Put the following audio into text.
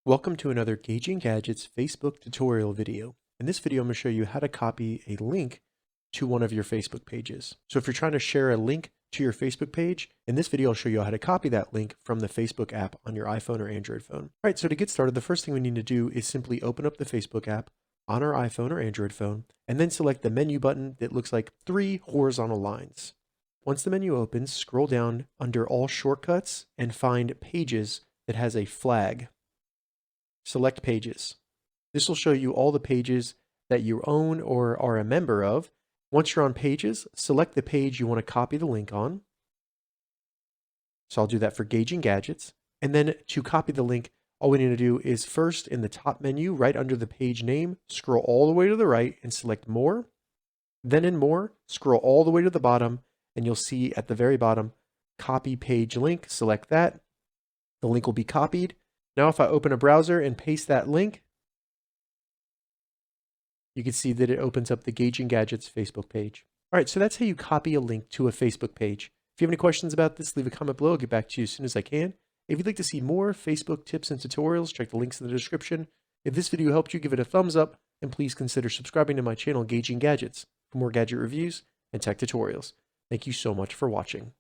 Welcome to another Gauging Gadgets Facebook tutorial video. In this video, I'm going to show you how to copy a link to one of your Facebook pages. So if you're trying to share a link to your Facebook page, in this video, I'll show you how to copy that link from the Facebook app on your iPhone or Android phone. All right, so to get started, the first thing we need to do is simply open up the Facebook app on our iPhone or Android phone, and then select the menu button that looks like 3 horizontal lines. Once the menu opens, scroll down under All Shortcuts and find Pages that has a flag. Select Pages. This will show you all the pages that you own or are a member of. Once you're on Pages, select the page you want to copy the link on. So I'll do that for Gauging Gadgets. And then to copy the link, all we need to do is first in the top menu, right under the page name, scroll all the way to the right and select More. Then in More, scroll all the way to the bottom, and you'll see at the very bottom, Copy Page Link. Select that. The link will be copied. Now if I open a browser and paste that link, you can see that it opens up the Gauging Gadgets Facebook page. All right, so that's how you copy a link to a Facebook page. If you have any questions about this, leave a comment below. I'll get back to you as soon as I can. If you'd like to see more Facebook tips and tutorials, check the links in the description. If this video helped you, give it a thumbs up, and please consider subscribing to my channel, Gauging Gadgets, for more gadget reviews and tech tutorials. Thank you so much for watching.